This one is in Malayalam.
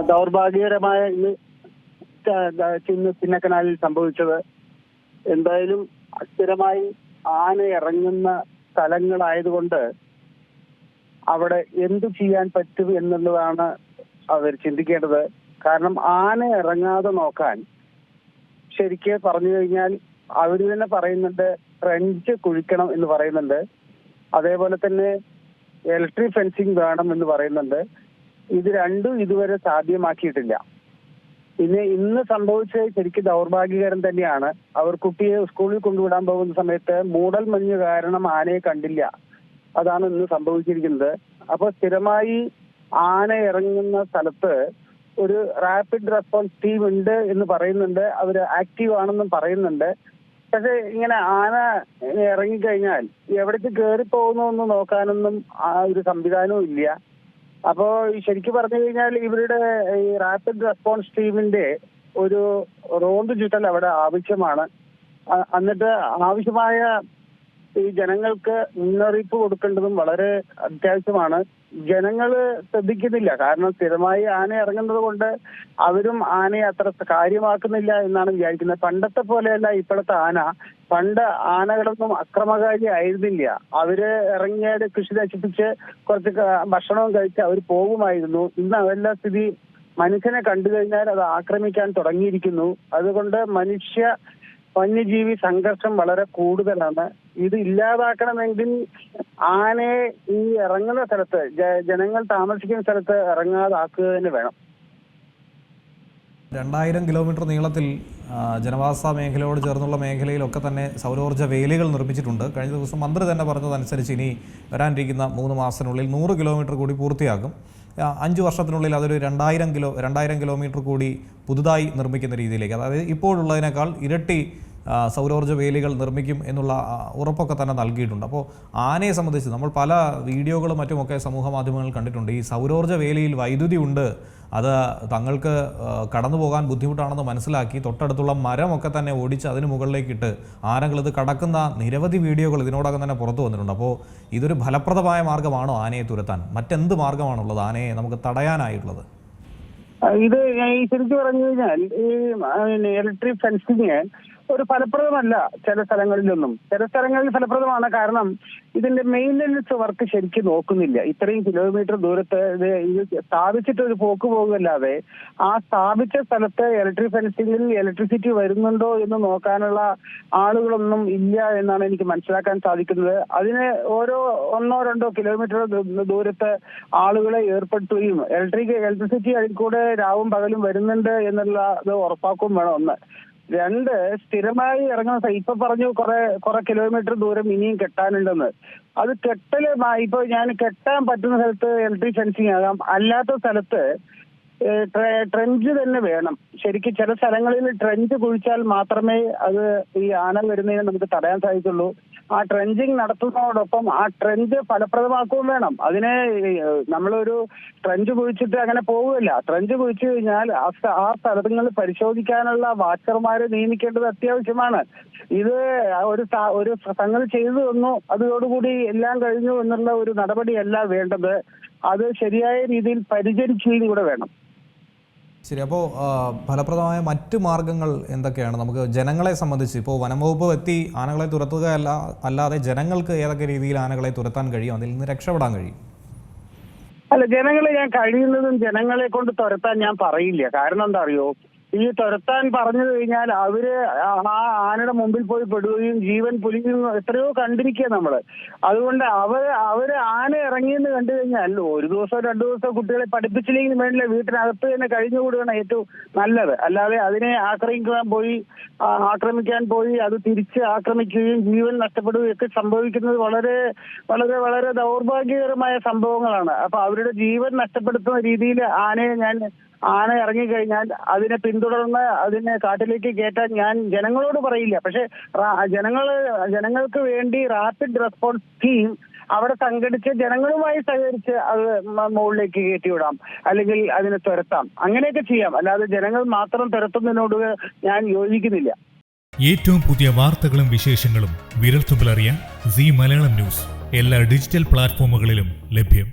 ദൗർഭാഗ്യകരമായ ഇന്ന് ചിന്നക്കനാലിൽ സംഭവിച്ചത് എന്തായാലും സ്ഥിരമായി ആന ഇറങ്ങുന്ന സ്ഥലങ്ങളായതുകൊണ്ട് അവിടെ എന്തു ചെയ്യാൻ പറ്റും എന്നുള്ളതാണ് അവർ ചിന്തിക്കേണ്ടത്. കാരണം ആന ഇറങ്ങാതെ നോക്കാൻ ശരിക്ക് പറഞ്ഞു കഴിഞ്ഞാൽ അവർ തന്നെ പറയുന്നുണ്ട്, ട്രെഞ്ച് കുഴിക്കണം എന്ന് പറയുന്നുണ്ട്. അതേപോലെ തന്നെ ഇലക്ട്രിക് ഫെൻസിങ് വേണം എന്ന് പറയുന്നുണ്ട്. ഇത് രണ്ടും ഇതുവരെ സാധ്യമാക്കിയിട്ടില്ല. പിന്നെ ഇന്ന് സംഭവിച്ചത് ശരിക്കും ദൗർഭാഗ്യകരം തന്നെയാണ്. അവർ കുട്ടിയെ സ്കൂളിൽ കൊണ്ടുവിടാൻ പോകുന്ന സമയത്ത് മൂടൽ മഞ്ഞ് കാരണം ആനയെ കണ്ടില്ല. അതാണ് ഇന്ന് സംഭവിച്ചിരിക്കുന്നത്. അപ്പൊ സ്ഥിരമായി ആന ഇറങ്ങുന്ന സ്ഥലത്ത് ഒരു റാപ്പിഡ് റെസ്പോൺസ് ടീം ഉണ്ട് എന്ന് പറയുന്നുണ്ട്. അവർ ആക്റ്റീവ് ആണെന്നും പറയുന്നുണ്ട്. പക്ഷെ ഇങ്ങനെ ആന ഇറങ്ങിക്കഴിഞ്ഞാൽ എവിടേക്ക് കയറി പോകുന്നു നോക്കാനൊന്നും ആ ഒരു സംവിധാനവും ഇല്ല. അപ്പോ ശരിക്കും പറഞ്ഞു കഴിഞ്ഞാൽ ഇവരുടെ ഈ റാപ്പിഡ് റെസ്പോൺസ് ടീമിന്റെ ഒരു റോഡ് ചുറ്റൽ അവിടെ ആവശ്യമാണ്. എന്നിട്ട് ആവശ്യമായ ഈ ജനങ്ങൾക്ക് മുന്നറിയിപ്പ് കൊടുക്കേണ്ടതും വളരെ അത്യാവശ്യമാണ്. ജനങ്ങള് ശ്രദ്ധിക്കുന്നില്ല. കാരണം സ്ഥിരമായി ആന ഇറങ്ങുന്നത് കൊണ്ട് അവരും ആനയെ അത്ര കാര്യമാക്കുന്നില്ല എന്നാണ് വിചാരിക്കുന്നത്. പണ്ടത്തെ പോലെയല്ല ഇപ്പോഴത്തെ ആന. പണ്ട് ആനകളൊന്നും അക്രമകാരി ആയിരുന്നില്ല. അവര് ഇറങ്ങിയാൽ കൃഷി നശിപ്പിച്ച് കുറച്ച് ഭക്ഷണവും കഴിച്ച് അവർ പോകുമായിരുന്നു. ഇന്ന് അതെല്ലാം സ്ഥിതി മനുഷ്യനെ കണ്ടു കഴിഞ്ഞാൽ അത് ആക്രമിക്കാൻ തുടങ്ങിയിരിക്കുന്നു. അതുകൊണ്ട് വന്യജീവി സംഘർഷം വളരെ കൂടുതലാണ്. ഇത് ഇല്ലാതാക്കണമെങ്കിൽ ആനയെ ഈ ഇറങ്ങുന്ന സ്ഥലത്ത്, ജനങ്ങൾ താമസിക്കുന്ന സ്ഥലത്ത് ഇറങ്ങാതാക്കുക തന്നെ വേണം. 2000 കിലോമീറ്റർ നീളത്തിൽ ജനവാസ മേഖലയോട് ചേർന്നുള്ള മേഖലയിലൊക്കെ തന്നെ സൗരോർജ്ജ വേലികൾ നിർമ്മിച്ചിട്ടുണ്ട്. കഴിഞ്ഞ ദിവസം മന്ത്രി തന്നെ പറഞ്ഞതനുസരിച്ച് ഇനി വരാനിരിക്കുന്ന 3 മാസത്തിനുള്ളിൽ 100 കിലോമീറ്റർ കൂടി പൂർത്തിയാക്കും. 5 വർഷത്തിനുള്ളിൽ അതൊരു 2000 കിലോമീറ്റർ കൂടി പുതുതായി നിർമ്മിക്കുന്ന രീതിയിലേക്ക്, അതായത് ഇപ്പോഴുള്ളതിനേക്കാൾ ഇരട്ടി സൗരോർജ്ജ വേലികൾ നിർമ്മിക്കും എന്നുള്ള ഉറപ്പൊക്കെ തന്നെ നൽകിയിട്ടുണ്ട്. അപ്പോൾ ആനയെ സംബന്ധിച്ച് നമ്മൾ പല വീഡിയോകളും മറ്റുമൊക്കെ സമൂഹ മാധ്യമങ്ങളിൽ കണ്ടിട്ടുണ്ട്. ഈ സൗരോർജ്ജ വേലിയിൽ വൈദ്യുതി ഉണ്ട്, അത് തങ്ങൾക്ക് കടന്നു പോകാൻ ബുദ്ധിമുട്ടാണെന്ന് മനസ്സിലാക്കി തൊട്ടടുത്തുള്ള മരമൊക്കെ തന്നെ ഓടിച്ച് അതിന് മുകളിലേക്കിട്ട് ആനകളിത് കടക്കുന്ന നിരവധി വീഡിയോകൾ ഇതിനോടകം തന്നെ പുറത്തു വന്നിട്ടുണ്ട്. അപ്പോൾ ഇതൊരു ഫലപ്രദമായ മാർഗ്ഗമാണോ ആനയെ തുരത്താൻ? മറ്റെന്ത് മാർഗ്ഗമാണുള്ളത് ആനയെ നമുക്ക് തടയാനായിട്ടുള്ളത്? ഇത് ശരിക്കും പറഞ്ഞു കഴിഞ്ഞാൽ ഈ ഇലക്ട്രിക് ഫെൻസിങ് ഒരു ഫലപ്രദമല്ല ചില സ്ഥലങ്ങളിലൊന്നും. ചില സ്ഥലങ്ങളിൽ ഫലപ്രദമാണ്. കാരണം ഇതിന്റെ മെയിൻ്റനൻസ് വർക്ക് ശരിക്കും നോക്കുന്നില്ല. ഇത്രയും കിലോമീറ്റർ ദൂരത്ത് ഇത് സ്ഥാപിച്ചിട്ട് ഒരു പോക്ക് പോകുകയല്ലാതെ ആ സ്ഥാപിച്ച സ്ഥലത്ത് ഇലക്ട്രിക് ഫെൻസിങ്ങിൽ ഇലക്ട്രിസിറ്റി വരുന്നുണ്ടോ എന്ന് നോക്കാനുള്ള ആളുകളൊന്നും ഇല്ല എന്നാണ് എനിക്ക് മനസ്സിലാക്കാൻ സാധിക്കുന്നത്. അതിന് ഓരോ 1-2 കിലോമീറ്റർ ദൂരത്ത് ആളുകളെ ഏർപ്പെടുത്തുകയും ഇലക്ട്രിസിറ്റി അതിൽ കൂടെ രാവും പകലും വരുന്നുണ്ട് എന്നുള്ളത് ഉറപ്പാക്കുകയും വേണം. 1. 2, സ്ഥിരമായി ഇറങ്ങുന്ന ഇപ്പൊ പറഞ്ഞു കുറെ കിലോമീറ്റർ ദൂരം ഇനിയും കെട്ടാനുണ്ടെന്ന്. അത് ഇപ്പൊ ഞാൻ കെട്ടാൻ പറ്റുന്ന സ്ഥലത്ത് ഇലക്ട്രിക് ഫെൻസിങ് ആകാം. അല്ലാത്ത സ്ഥലത്ത് ട്രെഞ്ച് തന്നെ വേണം. ശരിക്കും ചില സ്ഥലങ്ങളിൽ ട്രെഞ്ച് കുഴിച്ചാൽ മാത്രമേ അത് ഈ ആന വരുന്നതിന് നമുക്ക് തടയാൻ സാധിക്കുള്ളൂ. ആ ട്രെഞ്ചിങ് നടത്തുന്നതോടൊപ്പം ആ ട്രെഞ്ച് ഫലപ്രദമാക്കുകയും വേണം. അതിനെ നമ്മളൊരു ട്രെഞ്ച് കുഴിച്ചിട്ട് അങ്ങനെ പോവുകയില്ല. ട്രെഞ്ച് കുഴിച്ചു കഴിഞ്ഞാൽ ആ സ്ഥലങ്ങളിൽ പരിശോധിക്കാനുള്ള വാച്ചർമാരെ നിയമിക്കേണ്ടത് അത്യാവശ്യമാണ്. ഇത് ഒരു സംഗതി ചെയ്തു തന്നു അതോടുകൂടി എല്ലാം കഴിഞ്ഞു എന്നുള്ള ഒരു നടപടിയല്ല വേണ്ടത്. അത് ശരിയായ രീതിയിൽ പരിചരിക്കുകയും കൂടെ വേണം. ശരി. അപ്പോൾ ഫലപ്രദമായ മറ്റ് മാർഗങ്ങൾ എന്തൊക്കെയാണ്? നമുക്ക് ജനങ്ങളെ സംബന്ധിച്ച് ഇപ്പോൾ വനംവകുപ്പ് എത്തി ആനകളെ അല്ലാതെ ജനങ്ങൾക്ക് ഏതൊക്കെ രീതിയിൽ ആനകളെ തുരത്താൻ കഴിയും, അതിൽ നിന്ന് രക്ഷപ്പെടാൻ കഴിയും? അല്ല, ജനങ്ങളെ ഞാൻ കഴിയുന്നതും ജനങ്ങളെ കൊണ്ട് തുരത്താൻ ഞാൻ പറയില്ല. കാരണം എന്താ അറിയോ, ഈ തുരത്താൻ പറഞ്ഞു കഴിഞ്ഞാൽ അവര് ആ ആനയുടെ മുമ്പിൽ പോയി പെടുകയും ജീവൻ പൊലിക്കുകയും എത്രയോ കണ്ടിരിക്കുക നമ്മള്. അതുകൊണ്ട് അവര് ആന ഇറങ്ങിയെന്ന് കണ്ടു കഴിഞ്ഞാൽ 1 ദിവസം 2 ദിവസം കുട്ടികളെ പഠിപ്പിച്ചില്ലെങ്കിൽ വേണ്ടില്ല, വീട്ടിനകത്ത് തന്നെ കഴിഞ്ഞുകൂടുകയാണ് ഏറ്റവും നല്ലത്. അല്ലാതെ അതിനെ ആക്രമിക്കാൻ പോയി അത് തിരിച്ച് ആക്രമിക്കുകയും ജീവൻ നഷ്ടപ്പെടുകയും ഒക്കെ സംഭവിക്കുന്നത് വളരെ വളരെ വളരെ ദൗർഭാഗ്യകരമായ സംഭവങ്ങളാണ്. അപ്പൊ അവരുടെ ജീവൻ നഷ്ടപ്പെടുത്തുന്ന രീതിയിൽ ആന ഇറങ്ങിക്കഴിഞ്ഞാൽ അതിനെ പിന്തുടർന്ന് അതിനെ കാട്ടിലേക്ക് കയറ്റാൻ ഞാൻ ജനങ്ങളോട് പറയില്ല. പക്ഷെ ജനങ്ങൾക്ക് വേണ്ടി റാപ്പിഡ് റെസ്പോൺസ് ടീം അവിടെ സംഘടിച്ച് ജനങ്ങളുമായി സഹകരിച്ച് അത് മുകളിലേക്ക് കയറ്റിവിടാം, അല്ലെങ്കിൽ അതിനെ തുരത്താം. അങ്ങനെയൊക്കെ ചെയ്യാം. അല്ലാതെ ജനങ്ങൾ മാത്രം തുരത്തുന്നതിനോട് ഞാൻ യോജിക്കുന്നില്ല. ഏറ്റവും പുതിയ വാർത്തകളും വിശേഷങ്ങളും വിരൽത്തുമ്പിലറിയാൻ സീ മലയാളം ന്യൂസ് എല്ലാ ഡിജിറ്റൽ പ്ലാറ്റ്ഫോമുകളിലും ലഭ്യം.